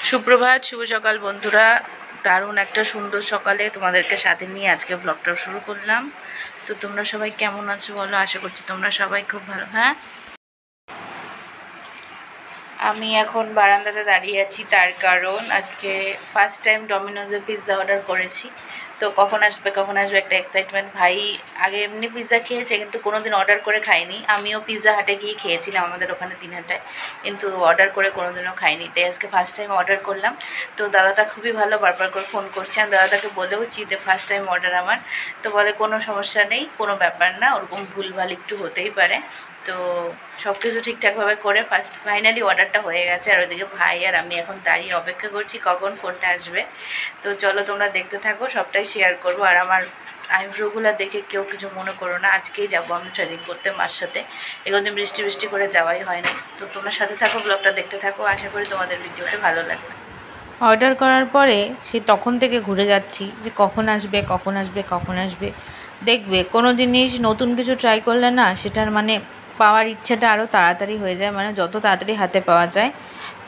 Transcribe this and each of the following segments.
সুপ্রভাত, শুভ সকাল বন্ধুরা। দারুণ একটা সুন্দর সকালে তোমাদেরকে সাথে নিয়ে আজকে ব্লগটা শুরু করলাম। তো তোমরা সবাই কেমন আছো বলো? আশা করছি তোমরা সবাই খুব ভালো। হ্যাঁ, আমি এখন বারান্দাতে দাঁড়িয়ে আছি, তার কারণ আজকে ফার্স্ট টাইম ডমিনোজের পিৎজা অর্ডার করেছি। তো কখন আসবে একটা এক্সাইটমেন্ট। ভাই আগে এমনি পিৎজা খেয়েছে, কিন্তু কোনো দিন অর্ডার করে খাইনি। আমিও পিৎজা হাটে গিয়ে খেয়েছিলাম, আমাদের ওখানে দিনহাটায়, কিন্তু অর্ডার করে কোনো দিনও খাইনি। তাই আজকে ফার্স্ট টাইম অর্ডার করলাম। তো দাদাটা খুবই ভালো, বারবার করে ফোন করছে। আমি দাদাটাকে বলেওছি যে ফার্স্ট টাইম অর্ডার আমার। তো বলে কোনো সমস্যা নেই, কোনো ব্যাপার না, ওরকম ভুলভাল একটু হতেই পারে। তো সব কিছু ঠিকঠাকভাবে করে ফাইনালি অর্ডারটা হয়ে গেছে। আর ওইদিকে ভাই আর আমি এখন দাঁড়িয়ে অপেক্ষা করছি কখন ফোনটা আসবে। তো চলো তোমরা দেখতে থাকো, সবটাই শেয়ার করবো। আর আমার আইব্রোগুলো দেখে কেউ কিছু মনে করো না, আজকেই যাবো আমি ট্রেনিং করতে মার সাথে। এগোদিন বৃষ্টি করে যাওয়াই হয় না। তো তোমরা সাথে থাকো, ব্লগটা দেখতে থাকো, আশা করি তোমাদের ভিডিওটা ভালো লাগবে। অর্ডার করার পরে সে তখন থেকে ঘুরে যাচ্ছি যে কখন আসবে। দেখবে কোনো জিনিস নতুন কিছু ট্রাই করলে না, সেটার মানে পাওয়ার ইচ্ছাটা আরও তাড়াতাড়ি হয়ে যায়, মানে যত তাড়াতাড়ি হাতে পাওয়া যায়।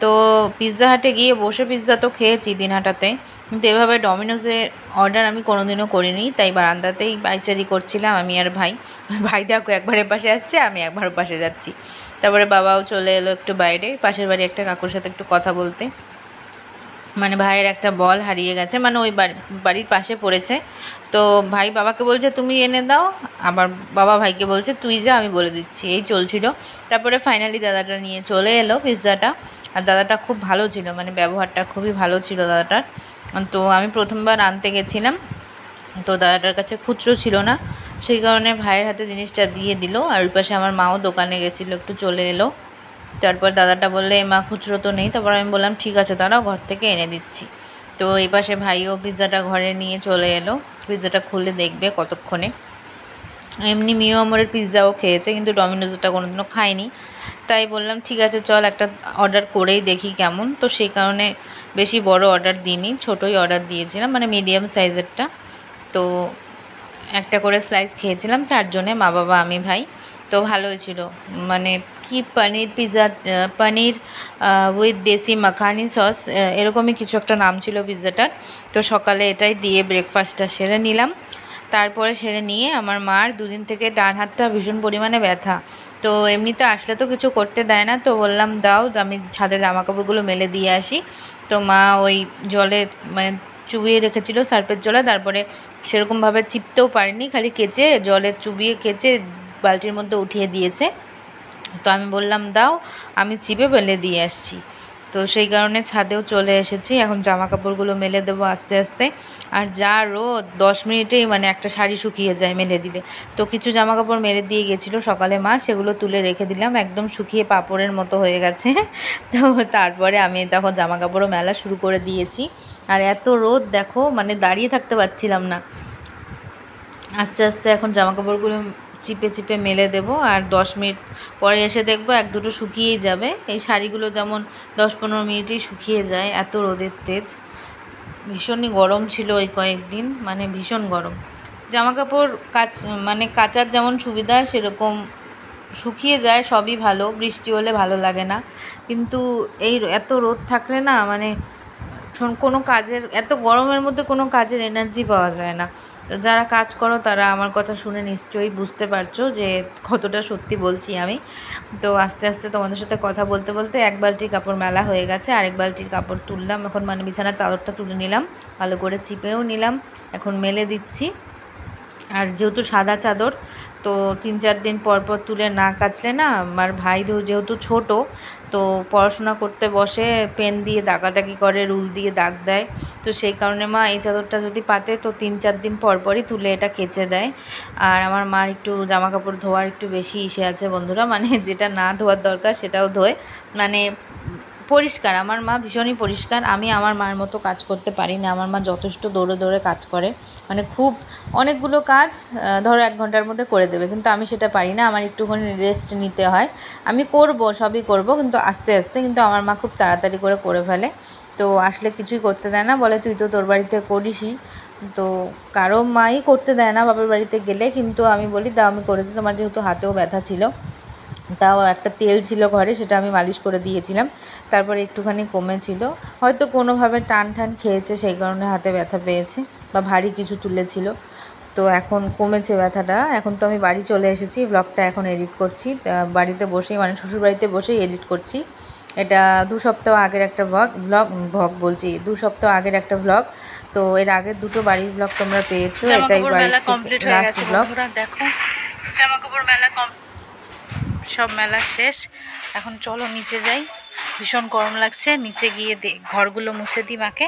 তো পিৎজা হাটে গিয়ে বসে পিৎজা তো খেয়েছি দিনহাটাতে, কিন্তু এভাবে ডমিনোজে অর্ডার আমি কোনোদিনও করিনি। তাই বারান্দাতেই পাইচারি করছিলাম আমি আর ভাই। ভাই দেখো একবার পাশে আসছে, আমি একবার পাশে যাচ্ছি। তারপরে বাবাও চলে এলো একটু বাইরে, পাশের বাড়ি একটা কাকুর সাথে একটু কথা বলতে। মানে ভাইয়ের একটা বল হারিয়ে গেছে, মানে ওই বাড়ির পাশে পড়েছে। তো ভাই বাবাকে বলছে তুমি এনে দাও, আবার বাবা ভাইকে বলছে তুই যা, আমি বলে দিচ্ছি। এই চলছিল। তারপরে ফাইনালি দাদাটা নিয়ে চলে এলো পিৎজাটা। আর দাদাটা খুব ভালো ছিল, মানে ব্যবহারটা খুবই ভালো ছিল দাদাটার। তো আমি প্রথমবার আনতে গেছিলাম, তো দাদাটার কাছে খুচরো ছিল না, সেই কারণে ভাইয়ের হাতে জিনিসটা দিয়ে দিল। আর ওই পাশে আমার মাও দোকানে গেছিলো, একটু চলে এলো। তারপর দাদাটা বললে মা খুচরো তো নেই। তারপর আমি বললাম ঠিক আছে দাঁড়াও, ঘর থেকে এনে দিচ্ছি। তো এই পাশে ভাইও পিৎজাটা ঘরে নিয়ে চলে এলো, পিৎজাটা খুলে দেখবে কতক্ষণে। এমনি মিও আমরের পিৎজাও খেয়েছে, কিন্তু ডমিনোজটা কোনোদিনও খায়নি। তাই বললাম ঠিক আছে চল একটা অর্ডার করেই দেখি কেমন। তো সেই কারণে বেশি বড় অর্ডার দিইনি, ছোটোই অর্ডার দিয়েছিলাম, মানে মিডিয়াম সাইজেরটা। তো একটা করে স্লাইস খেয়েছিলাম চারজনে, মা বাবা আমি ভাই। তো ভালোই ছিল, মানে কি পনির পিৎজা, পনির উইথ দেশি মাখানি সস, এরকমই কিছু একটা নাম ছিল পিৎজাটার। তো সকালে এটাই দিয়ে ব্রেকফাস্টটা সেরে নিলাম। তারপরে সেরে নিয়ে আমার মার দুদিন থেকে ডান হাতটা ভীষণ পরিমাণে ব্যথা। তো এমনিতে আসলে তো কিছু করতে দেয় না, তো বললাম দাও আমি ছাদে জামাকাপড়গুলো মেলে দিয়ে আসি। তো মা ওই জলে মানে চুবিয়ে রেখেছিল সার্ফের জলে, তারপরে সেরকমভাবে চিপতেও পারিনি, খালি কেচে জলে চুবিয়ে কেচে বালতির মধ্যে উঠিয়ে দিয়েছে। তো আমি বললাম দাও আমি চিপে মেলে দিয়ে আসছি। তো সেই কারণে ছাদেও চলে এসেছি, এখন জামা কাপড়গুলো মেলে দেবো আস্তে আস্তে। আর যা রোদ, 10 মিনিটেই মানে একটা শাড়ি শুকিয়ে যায় মেলে দিলে। তো কিছু জামা কাপড় মেলে দিয়ে গেছিলো সকালে মা, সেগুলো তুলে রেখে দিলাম, একদম শুকিয়ে পাঁপড়ের মতো হয়ে গেছে। তো তারপরে আমি তখন জামা কাপড়ও মেলা শুরু করে দিয়েছি। আর এত রোদ দেখো, মানে দাঁড়িয়ে থাকতে পারছিলাম না। আস্তে আস্তে এখন জামা কাপড়গুলো চিপে চিপে মেলে দেবো। আর 10 মিনিট পরে এসে দেখবো এক দুটো শুকিয়েই যাবে। এই শাড়িগুলো যেমন 10-15 মিনিটেই শুকিয়ে যায়, এত রোদের তেজ। ভীষণই গরম ছিল ওই কয়েকদিন, মানে ভীষণ গরম। জামা কাপড় মানে কাচার যেমন সুবিধা, সেরকম শুকিয়ে যায় সবই ভালো, বৃষ্টি হলে ভালো লাগে না। কিন্তু এই এত রোদ থাকলে না, মানে কোনো কাজের, এত গরমের মধ্যে কোনো কাজের এনার্জি পাওয়া যায় না। তো যারা কাজ করো তারা আমার কথা শুনে নিশ্চয়ই বুঝতে পারছো যে কতটা সত্যি বলছি আমি। তো আস্তে আস্তে তোমাদের সাথে কথা বলতে বলতে এক বালতি কাপড় মেলা হয়ে গেছে, আরেক বালতির কাপড় তুললাম এখন, মানে বিছানার চাদরটা তুলে নিলাম, ভালো করে চিপেও নিলাম, এখন মেলে দিচ্ছি। আর যেহেতু সাদা চাদর, তো 3-4 দিন পর পর তুলে না কাচলে না, আমার ভাই যেহেতু ছোট, তো পড়াশোনা করতে বসে পেন দিয়ে দাগাদাগি করে, রুল দিয়ে দাগ দেয়। তো সেই কারণে মা এই চাদরটা যদি পাতে তো 3-4 দিন পর পরই তুলে এটা কেচে দেয়। আর আমার মার একটু জামা কাপড় ধোয়ার একটু বেশি ইসে আছে বন্ধুরা, মানে যেটা না ধোয়ার দরকার সেটাও ধোয়, মানে পরিষ্কার। আমার মা ভীষণই পরিষ্কার, আমি আমার মায়ের মতো কাজ করতে পারি না। আমার মা যথেষ্ট দৌড়ে দৌড়ে কাজ করে, মানে খুব অনেকগুলো কাজ ধরো 1 ঘন্টার মধ্যে করে দেবে, কিন্তু আমি সেটা পারি না, আমার একটুখানি রেস্ট নিতে হয়। আমি করব, সবই করব, কিন্তু আস্তে আস্তে। কিন্তু আমার মা খুব তাড়াতাড়ি করে ফেলে। তো আসলে কিছুই করতে দেয় না, বলে তুই তো তোর বাড়িতে করিসই। তো কারো মাই করতে দেয় না বাপের বাড়িতে গেলে, কিন্তু আমি বলি দাও আমি করে দিই, তোমার যেহেতু হাতেও ব্যথা ছিল। তাও একটা তেল ছিল ঘরে, সেটা আমি মালিশ করে দিয়েছিলাম। তারপরে একটুখানি কমেছিল, হয়তো কোনোভাবে টান খেয়েছে, সেই কারণে হাতে ব্যথা পেয়েছে বা ভারী কিছু তুলেছিল। তো এখন কমেছে ব্যথাটা। এখন তো আমি বাড়ি চলে এসেছি, ব্লগটা এখন এডিট করছি, বাড়িতে বসেই মানে শ্বশুরবাড়িতে বসেই এডিট করছি। এটা 2 সপ্তাহ আগের একটা ব্লগ বলছি, 2 সপ্তাহ আগের একটা ব্লগ। তো এর আগের দুটো বাড়ির ব্লগ তোমরা পেয়েছো, এটাই বাড়ির থেকে লাস্ট ব্লগ। দেখো জামাকাপড় মেলা সব মেলা শেষ, এখন চলো নিচে যাই, ভীষণ গরম লাগছে। নিচে গিয়ে ঘরগুলো মুছে দিই, মাকে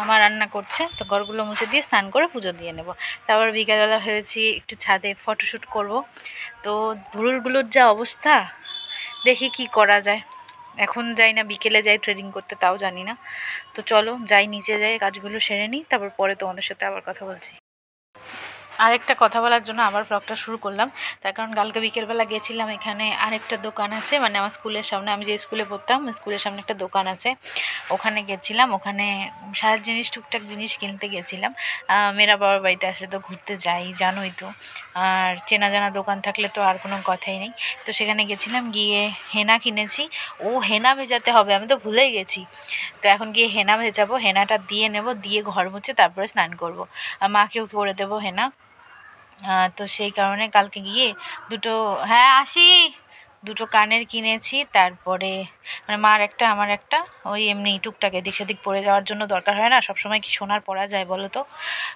মা রান্না করছে, তো ঘরগুলো মুছে দিয়ে স্নান করে পুজো দিয়ে নেব। তারপর বিকালবেলা হয়েছি একটু ছাদে ফটোশ্যুট করব। তো ভুরুলগুলোর যা অবস্থা, দেখি কি করা যায়। এখন যাই না বিকেলে যাই ট্রেডিং করতে, তাও জানি না। তো চলো যাই, নিচে যাই, কাজগুলো সেরে নিই, তারপর পরে তোমাদের সাথে আবার কথা বলছি। আরেকটা কথা বলার জন্য আবার ব্লগটা শুরু করলাম, তার কারণ কালকে বিকেলবেলা গেছিলাম, এখানে আরেকটা দোকান আছে, মানে আমার স্কুলের সামনে, আমি যে স্কুলে পড়তাম স্কুলের সামনে একটা দোকান আছে, ওখানে গেছিলাম। ওখানে সাজ জিনিস, টুকটাক জিনিস কিনতে গেছিলাম। মেয়েরা বাবার বাড়িতে আসলে তো ঘুরতে যাই, জানোই তো, আর চেনা জানা দোকান থাকলে তো আর কোনো কথাই নেই। তো সেখানে গেছিলাম, গিয়ে হেনা কিনেছি। ও হেনা ভেজাতে হবে, আমি তো ভুলেই গেছি। তো এখন গিয়ে হেনা ভেজাবো, হেনাটা দিয়ে নেব, দিয়ে ঘর মুছে তারপরে স্নান করব, মাকেও করে দেবো হেনা। তো সেই কারণে কালকে গিয়ে হ্যাঁ আসি, দুটো কানের কিনেছি। তারপরে মানে মার একটা আমার একটা, ওই এমনি টুকটাক এদিক সেদিক পরে যাওয়ার জন্য দরকার হয় না, সবসময় কি সোনার পরা যায় বলো তো।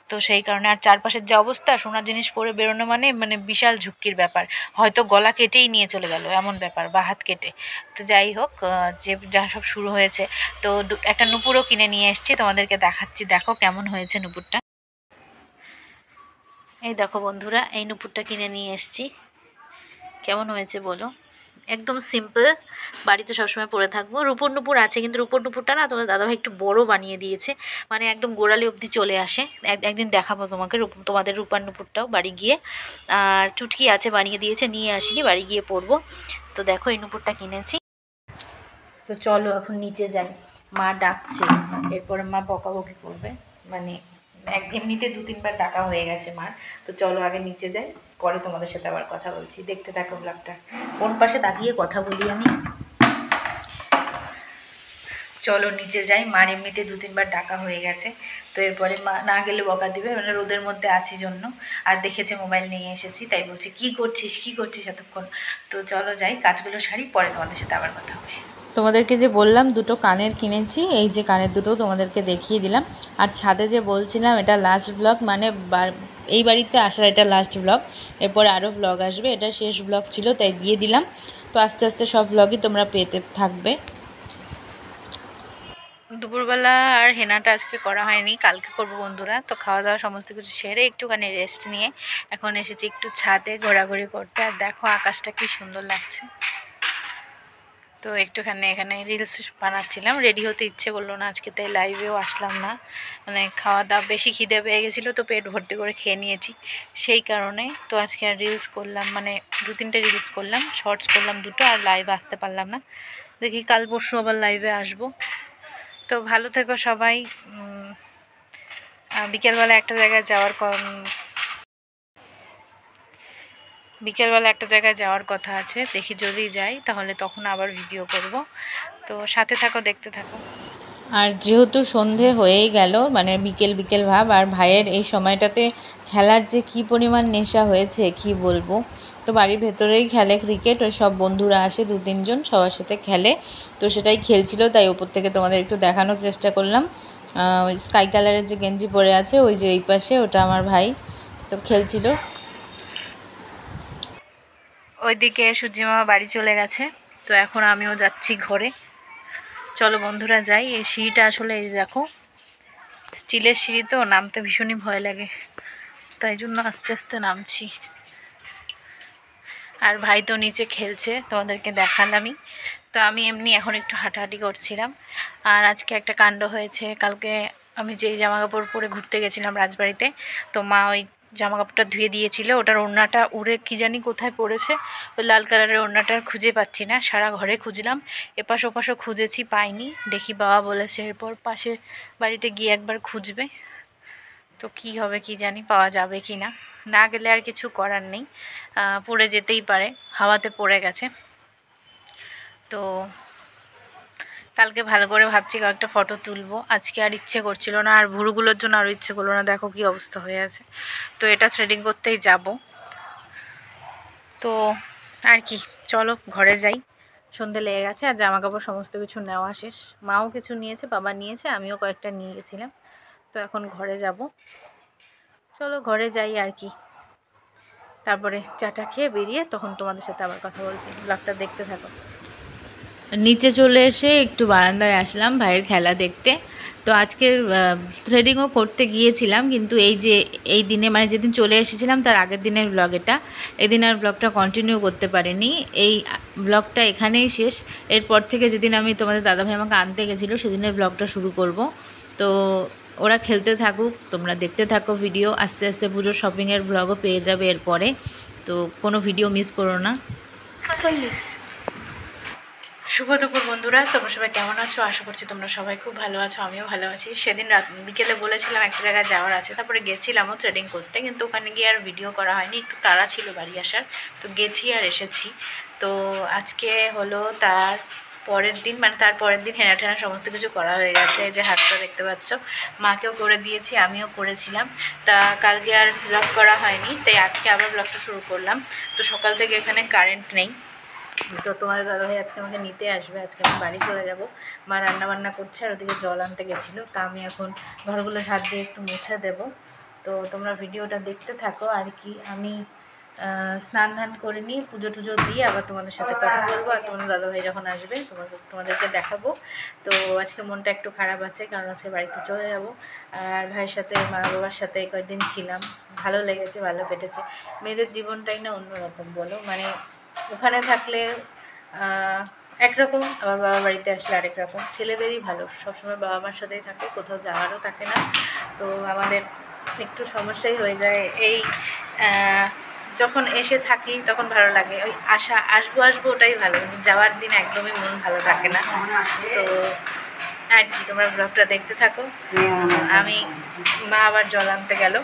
তো সেই কারণে, আর চারপাশের যে অবস্থা, সোনার জিনিস পরে বেরোনো মানে বিশাল ঝুঁকির ব্যাপার, হয়তো গলা কেটেই নিয়ে চলে গেল এমন ব্যাপার, বা হাত কেটে। তো যাই হোক, যে যা সব শুরু হয়েছে। তো একটা নুপুরও কিনে নিয়ে এসেছি, তোমাদেরকে দেখাচ্ছি, দেখো কেমন হয়েছে নুপুরটা। এই দেখো বন্ধুরা, এই নুপুরটা কিনে নিয়ে এসেছি, কেমন হয়েছে বলো। একদম সিম্পল, বাড়িতে সবসময় পরে থাকবো। রূপোর নুপুর আছে, কিন্তু রূপোর নুপুরটা না তোমার দাদাভাই একটু বড় বানিয়ে দিয়েছে, মানে একদম গোড়ালি অবধি চলে আসে। একদিন দেখাবো তোমাকে তোমাদের রূপার নুপুরটাও বাড়ি গিয়ে। আর চুটকি আছে, বানিয়ে দিয়েছে, নিয়ে আসিনি, বাড়ি গিয়ে পরবো। তো দেখো এই নুপুরটা কিনেছি। তো চলো এখন নিচে যাই, মা ডাকছে, এরপরে মা বকাবকি করবে, মানে এমনিতে 2-3 বার ডাকা হয়ে গেছে মার। তো চলো আগে নিচে যাই, পরে তোমাদের সাথে আবার কথা বলছি, দেখতে থাকো ব্লগটা। কোন পাশে দাঁড়িয়ে কথা বলি আমি। চলো নিচে যাই, মার এমনিতে 2-3 বার ডাকা হয়ে গেছে। তো এরপরে মা না গেলে বকা দিবে, মানে রোদের মধ্যে আছি জন্য, আর দেখেছে মোবাইল নিয়ে এসেছি, তাই বলছে কি করছিস এতক্ষণ। তো চলো যাই, কাজগুলো সারি, পরে তোমাদের সাথে আবার কথা হবে। তোমাদেরকে যে বললাম দুটো কানের কিনেছি, এই যে কানের দুটো তোমাদেরকে দেখিয়ে দিলাম। আর ছাদে যে বলছিলাম, এটা লাস্ট ব্লগ, মানে এই বাড়িতে আসার এটা লাস্ট ব্লগ, এরপরে আরও ব্লগ আসবে, এটা শেষ ব্লগ ছিল তাই দিয়ে দিলাম। তো আস্তে আস্তে সব ব্লগই তোমরা পেতে থাকবে। দুপুরবেলা আর হেনাটা আজকে করা হয়নি, কালকে করবো বন্ধুরা। তো খাওয়া দাওয়া সমস্ত কিছু সেরে একটুখানি রেস্ট নিয়ে এখন এসেছি একটু ছাদে ঘোরাঘুরি করতে। আর দেখো আকাশটা কি সুন্দর লাগছে। তো একটুখানি এখানে রিলস বানাচ্ছিলাম, রেডি হতে ইচ্ছে করলো না আজকে, তাই লাইভেও আসলাম না। মানে খাওয়া দাওয়া বেশি খিদে পেয়ে গেছিলো, তো পেট ভর্তি করে খেয়ে নিয়েছি, সেই কারণে। তো আজকে আর রিলস করলাম, মানে 2-3টে রিলস করলাম, শর্টস করলাম 2টো, আর লাইভে আসতে পারলাম না। দেখি কাল পরশু আবার লাইভে আসবো। তো ভালো থেকো সবাই। বিকেলবেলা একটা জায়গায় যাওয়ার কথা আছে, দেখি যদি যাই তাহলে তখন আবার ভিডিও করব। তো সাথে থাকো, দেখতে থাকো। আর যেহেতু সন্ধে হয়েই গেল, মানে বিকেল ভাব, আর ভাইয়ের এই সময়টাতে খেলার যে কী পরিমাণ নেশা হয়েছে কি বলবো। তো বাড়ির ভেতরেই খেলে ক্রিকেট, ওই সব বন্ধুরা আসে 2-3 জন, সবার সাথে খেলে। তো সেটাই খেলছিল, তাই ওপর থেকে তোমাদের একটু দেখানোর চেষ্টা করলাম। ওই স্কাই কালারের যে গেঞ্জি পরে আছে, ওই যে এই পাশে, ওটা আমার ভাই, তো খেলছিল। ওইদিকে সূর্যিমামা বাড়ি চলে গেছে, তো এখন আমিও যাচ্ছি ঘরে। চলো বন্ধুরা যাই। এই সিঁড়িটা আসলে এই দেখো স্টিলের সিঁড়ি, তো নামতে ভীষণই ভয় লাগে, তাই জন্য আস্তে আস্তে নামছি। আর ভাই তো নিচে খেলছে, তোমাদেরকে দেখালামই। তো আমি এমনি এখন একটু হাঁটাহাঁটি করছিলাম। আর আজকে একটা কাণ্ড হয়েছে, কালকে আমি যেই জামাকাপড় পরে ঘুরতে গেছিলাম রাজবাড়িতে, তো মা ওই জামাকাপড়টা ধুয়ে দিয়েছিল, ওটার ওড়নাটা উড়ে কী জানি কোথায় পড়েছে, ওই লাল কালারের ওড়নাটা খুঁজে পাচ্ছি না, সারা ঘরে খুঁজলাম, এপাশ ওপাশও খুঁজেছি, পাইনি। দেখি বাবা বলেছে এরপর পাশের বাড়িতে গিয়ে একবার খুঁজবে, তো কি হবে কি জানি, পাওয়া যাবে কি না, না গেলে আর কিছু করার নেই, পড়ে যেতেই পারে, হাওয়াতে পড়ে গেছে। তো কালকে ভালো করে ভাবছি কয়েকটা ফটো তুলবো, আজকে আর ইচ্ছে করছিল না, আর ভুরুগুলোর জন্য আরও ইচ্ছে করলো না, দেখো কি অবস্থা হয়ে আছে। তো এটা থ্রেডিং করতেই যাব। তো আর কি, চলো ঘরে যাই, সন্ধে লেগে গেছে, আর জামা কাপড় সমস্ত কিছু নেওয়া শেষ। মাও কিছু নিয়েছে, বাবা নিয়েছে, আমিও কয়েকটা নিয়ে গেছিলাম। তো এখন ঘরে যাব, চলো ঘরে যাই আর কি। তারপরে চাটা খেয়ে বেরিয়ে তখন তোমাদের সাথে আবার কথা বলছি, ব্লগটা দেখতে থাকো। নিচে চলে এসে একটু বারান্দায় আসলাম ভাইয়ের খেলা দেখতে। তো আজকের থ্রেডিংও করতে গিয়েছিলাম, কিন্তু এই দিনে মানে যেদিন চলে এসেছিলাম তার আগের দিনের ব্লগ এটা, এদিন আর ব্লগটা কন্টিনিউ করতে পারিনি। এই ব্লগটা এখানেই শেষ। এরপর থেকে যেদিন আমি তোমাদের দাদাভাই আমাকে আনতে গেছিলো সেদিনের ব্লগটা শুরু করব। তো ওরা খেলতে থাকুক, তোমরা দেখতে থাকো ভিডিও। আস্তে আস্তে পুজোর শপিংয়ের ব্লগও পেয়ে যাবে এরপরে, তো কোনো ভিডিও মিস করো না। শুভ দুপুর বন্ধুরা, তোমরা সবাই কেমন আছো? আশা করছি তোমরা সবাই খুব ভালো আছো, আমিও ভালো আছি। সেদিন বিকেলে বলেছিলাম একটা জায়গায় যাওয়ার আছে, তারপরে গেছিলামও থ্রেডিং করতে, কিন্তু ওখানে গিয়ে আর ভিডিও করা হয়নি, একটু তাড়া ছিল বাড়ি আসার। তো গেছি আর এসেছি। তো আজকে হলো তার পরের দিন, মানে তার পরের দিন হেনা ঠেনা সমস্ত কিছু করা হয়ে গেছে। এই যে হাতটা দেখতে পাচ্ছ, মাকেও করে দিয়েছি, আমিও করেছিলাম। তা কালকে আর ব্লগ করা হয়নি, তাই আজকে আবার ব্লগটা শুরু করলাম। তো সকাল থেকে এখানে কারেন্ট নেই, তো তোমার দাদাভাই আজকে আমাকে নিতে আসবে, আজকে আমি বাড়ি চলে যাব। মা রান্নাবান্না করছে, আর ওদিকে জল আনতে গেছিলো। তা আমি এখন ঘরগুলো ঝাড় দিয়ে একটু মুছে দেবো। তো তোমরা ভিডিওটা দেখতে থাকো আর কি। আমি স্নান ধান করে নিয়ে পুজো টুজো দিয়ে আবার তোমাদের সাথে কথা বলবো, আর তোমাদের দাদাভাই যখন আসবে তোমাদেরকে দেখাবো। তো আজকে মনটা একটু খারাপ আছে, কারণ আজকে বাড়িতে চলে যাব। আর ভাইয়ের সাথে মা বাবার সাথে কয়েকদিন ছিলাম, ভালো লেগেছে, ভালো কেটেছে। মেয়েদের জীবনটাই না অন্যরকম বলো, মানে ওখানে থাকলে একরকম, আবার বাবার বাড়িতে আসলে আরেক রকম। ছেলেদেরই ভালো, সবসময় বাবা মার সাথেই থাকে, কোথাও যাওয়ারও থাকে না। তো আমাদের একটু সমস্যাই হয়ে যায় এই যখন এসে থাকি তখন ভালো লাগে, ওই আসবো ওটাই ভালো, কিন্তু যাওয়ার দিন একদমই মন ভালো থাকে না। তো আর কি, তোমরা ব্লগটা দেখতে থাকো। আমি মা আবার জল আনতে গেল,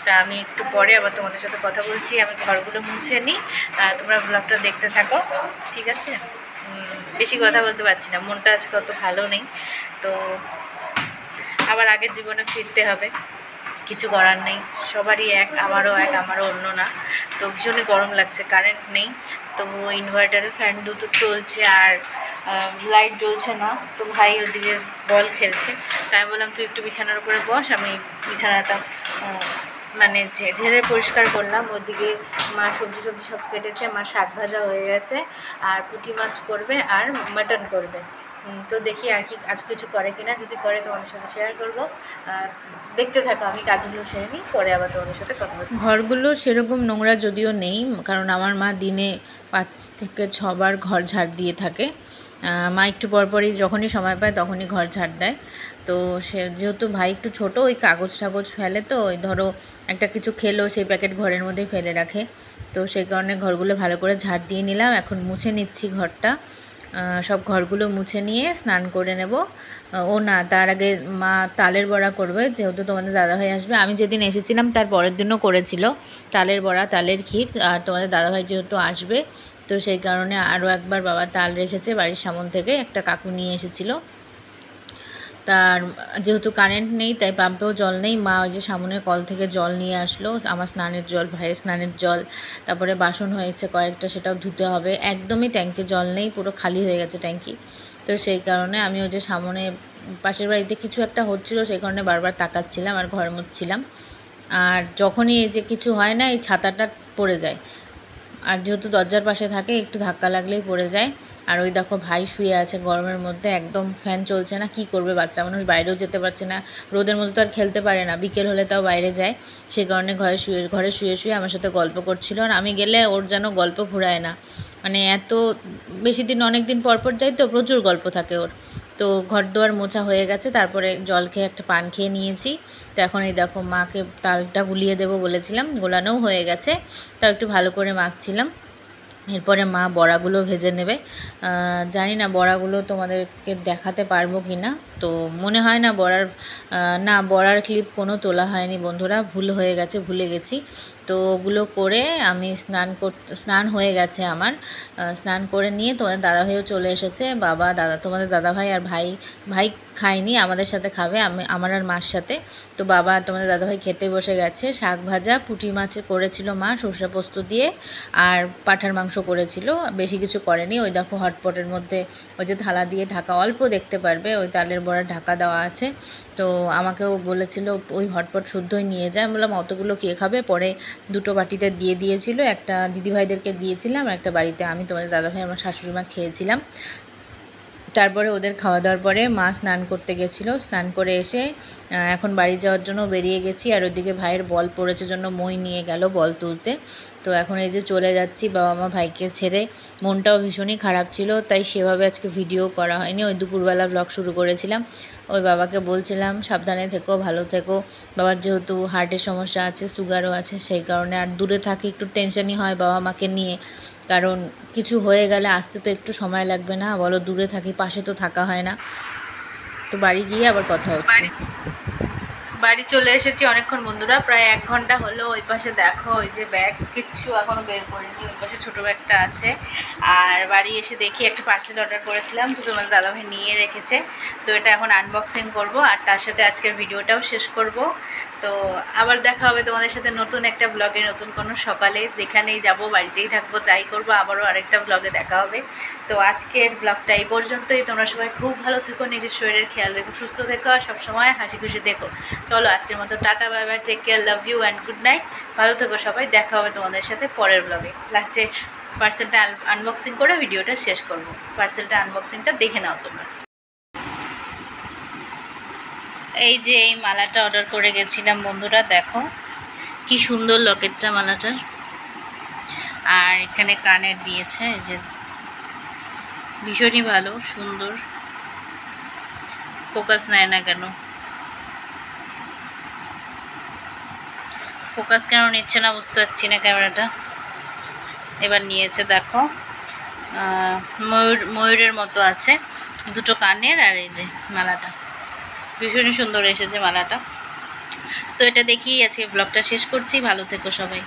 তা আমি একটু পরে আবার তোমাদের সাথে কথা বলছি। আমি ঘরগুলো মুছে নিই, তোমরা ব্লগটা দেখতে থাকো, ঠিক আছে? বেশি কথা বলতে পারছি না, মনটা আজকে অত ভালো নেই। তো আবার আগের জীবনে ফিরতে হবে, কিছু করার নেই। সবারই এক, আমারও এক, আমারও অন্য না। তো ভীষণই গরম লাগছে, কারেন্ট নেই, তবু ইনভার্টারে ফ্যান দুটো চলছে, আর লাইট জ্বলছে না। তো ভাই ওদিকে বল খেলছে, তাই বললাম তুই একটু বিছানার উপরে বস, আমি বিছানাটা মানে ঝেড়ে পরিষ্কার করলাম। ওদিকে মা সবজি সব কেটেছে, মা শাক ভাজা হয়ে গেছে, আর পুঁটি মাছ করবে আর মাটন করবে। তো দেখি আর কি আজ কিছু করে কিনা, যদি করে তোমাদের সাথে শেয়ার করবো। দেখতে থাকো, আমি কাজগুলো সেরে নিই, পরে আবার তোমাদের সাথে কথা বলছি। ঘরগুলো সেরকম নোংরা যদিও নেই, কারণ আমার মা দিনে 5 থেকে 6 বার ঘর ঝাড় দিয়ে থাকে। মা একটু পরপরই যখনই সময় পায় তখনই ঘর ঝাড় দেয়। তো সে যেহেতু ভাই একটু ছোটো, ওই কাগজ ফেলে, তো ওই ধরো একটা কিছু খেলো, সেই প্যাকেট ঘরের মধ্যেই ফেলে রাখে। তো সেই কারণে ঘরগুলো ভালো করে ঝাড় দিয়ে নিলাম, এখন মুছে নিচ্ছি ঘরটা। সব ঘরগুলো মুছে নিয়ে স্নান করে নেব। ও না, তার আগে মা তালের বড়া করবে, যেহেতু তোমাদের দাদাভাই আসবে। আমি যেদিন এসেছিলাম তার পরের দিনও করেছিল তালের বড়া, তালের ক্ষীর। আর তোমাদের দাদাভাই যেহেতু আসবে, তো সেই কারণে আরও একবার বাবা তাল রেখেছে, বাড়ির সামন থেকে একটা কাকু নিয়ে এসেছিলো। তার যেহেতু কারেন্ট নেই, তাই পাম্পেও জল নেই। মা ওই যে সামনের কল থেকে জল নিয়ে আসলো, আমার স্নানের জল, ভাইয়ের স্নানের জল, তারপরে বাসন হয়েছে কয়েকটা, সেটাও ধুতে হবে। একদমই ট্যাঙ্কে জল নেই, পুরো খালি হয়ে গেছে ট্যাঙ্কি। তো সেই কারণে আমি ওই যে সামনে পাশের বাড়িতে কিছু একটা হচ্ছিলো, সেই কারণে বারবার তাকাচ্ছিলাম আর ঘর মুছছিলাম। আর যখনই এই যে কিছু হয় না, এই ছাতাটা পড়ে যায়, আর যেহেতু দরজার পাশে থাকে, একটু ধাক্কা লাগলেই পড়ে যায়। আর ওই দেখো ভাই শুয়ে আছে গরমের মধ্যে, একদম ফ্যান চলছে না, কি করবে, বাচ্চা মানুষ বাইরেও যেতে পারছে না, রোদের মধ্যে তো আর খেলতে পারে না, বিকেল হলে তাও বাইরে যায়। সে কারণে ঘরে শুয়ে আমার সাথে গল্প করছিল। আর আমি গেলে ওর যেন গল্প ফুরায় না, মানে এত বেশি দিন, অনেক দিন পর যাই তো, প্রচুর গল্প থাকে ওর। তো ঘর দুয়ার মোছা হয়ে গেছে, তারপরে জল খেয়ে একটা পান খেয়ে নিয়েছি। তো এখন এই দেখো মাকে তালটা গুলিয়ে দেবো বলেছিলাম, গোলানোও হয়ে গেছে, তাও একটু ভালো করে মাখছিলাম। এরপরে মা বড়াগুলো ভেজে নেবে। জানি না বড়াগুলো তোমাদেরকে দেখাতে পারবো কি না, তো মনে হয় না বড়ার ক্লিপ কোনো তোলা হয়নি বন্ধুরা, ভুল হয়ে গেছে, ভুলে গেছি। তো ওগুলো করে আমি স্নান হয়ে গেছে আমার। স্নান করে নিয়ে তোমাদের দাদাভাইও চলে এসেছে, তোমাদের দাদাভাই আর ভাই খায়নি, আমাদের সাথে খাবে, আমার আর মার সাথে। তো বাবা আর তোমাদের দাদাভাই খেতে বসে গেছে। শাক ভাজা, পুঁটি মাছ করেছিল মা সর্ষে পোস্ত দিয়ে, আর পাঁঠার মাংস করেছিল, বেশি কিছু করেনি। ওই দেখো হটপটের মধ্যে ওই যে থালা দিয়ে ঢাকা, অল্প দেখতে পারবে, ওই তালের বড়া ঢাকা দেওয়া আছে। তো আমাকেও বলেছিল ওই হটপট শুদ্ধই নিয়ে যায়, বললাম অতগুলো কে খাবে, পরে দুটো বাটিতে দিয়ে দিয়েছিল, একটা দিদিভাইদেরকে দিয়েছিলাম, একটা বাড়িতে আমি, তোমাদের দাদাভাই, আমার শাশুড়ি মা খেয়েছিলাম। তারপরে ওদের খাওয়া দাওয়ার পরে মা স্নান করতে গেছিলো, স্নান করে এসে এখন বাড়ি যাওয়ার জন্য বেরিয়ে গেছি। আর ওইদিকে ভাইয়ের বল পড়েছে জন্য মই নিয়ে গেল বল তুলতে। তো এখন এই যে চলে যাচ্ছি বাবা মা ভাইকে ছেড়ে। মনটাও ভীষণই খারাপ ছিল, তাই সেভাবে আজকে ভিডিও করা হয়নি। ওই দুপুরবেলা ব্লগ শুরু করেছিলাম, ওই বাবাকে বলছিলাম সাবধানে থেকো, ভালো থেকো। বাবার যেহেতু হার্টের সমস্যা আছে, সুগারও আছে, সেই কারণে আর দূরে থাকি, একটু টেনশনই হয় বাবা মাকে নিয়ে, কারণ কিছু হয়ে গেলে আসতে তো একটু সময় লাগবে না বলো, দূরে থাকি, পাশে তো থাকা হয় না। তো বাড়ি গিয়ে আবার কথা হচ্ছে। বাড়ি চলে এসেছি অনেকক্ষণ বন্ধুরা, প্রায় 1 ঘন্টা হলো। ওই পাশে দেখো ওই যে ব্যাগ কিচ্ছু এখনও বের করিনি, ওই পাশে ছোটো ব্যাগটা আছে। আর বাড়ি এসে দেখি একটা পার্সেল অর্ডার করেছিলাম, তো তোমাদের দাদাভাই নিয়ে রেখেছে। তো এটা এখন আনবক্সিং করব, আর তার সাথে আজকের ভিডিওটাও শেষ করব। তো আবার দেখা হবে তোমাদের সাথে নতুন একটা ব্লগে, নতুন কোনো সকালে, যেখানেই যাব, বাড়িতেই থাকবো, যাই করবো, আবারও আরেকটা ব্লগে দেখা হবে। তো আজকের ব্লগটা এই পর্যন্তই। তোমরা সবাই খুব ভালো থেকো, নিজের শরীরের খেয়াল রেখো, সুস্থ থেকো, আর সবসময় হাসি খুশি থেকো। চলো আজকের মতো tata, bye bye, take care, love you and good night. ভালো থেকো সবাই, দেখা হবে তোমাদের সাথে পরের ব্লগে। লাস্টে পার্সেলটা আনবক্সিং করে ভিডিওটা শেষ করব। পার্সেলটা আনবক্সিংটা দেখে নাও তোমরা। এই যে এই মালাটা অর্ডার করে গেছিলাম বন্ধুরা, দেখো কি সুন্দর লকেটটা মালাটার, আর এখানে কানের দিয়েছে, এই যে ভীষণই ভালো, সুন্দর। ফোকাস নেয় না কেন, ফোকাস কেন নিচ্ছে না বুঝতে পারছি না ক্যামেরাটা। এবার নিয়েছে, দেখো ময়ূরের মতো আছে, দুটো কানের, আর এই যে মালাটা ভীষণই সুন্দর এসেছে মালাটা। তো এটা দেখি আজকে ব্লগটা শেষ করছি। ভালো থেকো সবাই।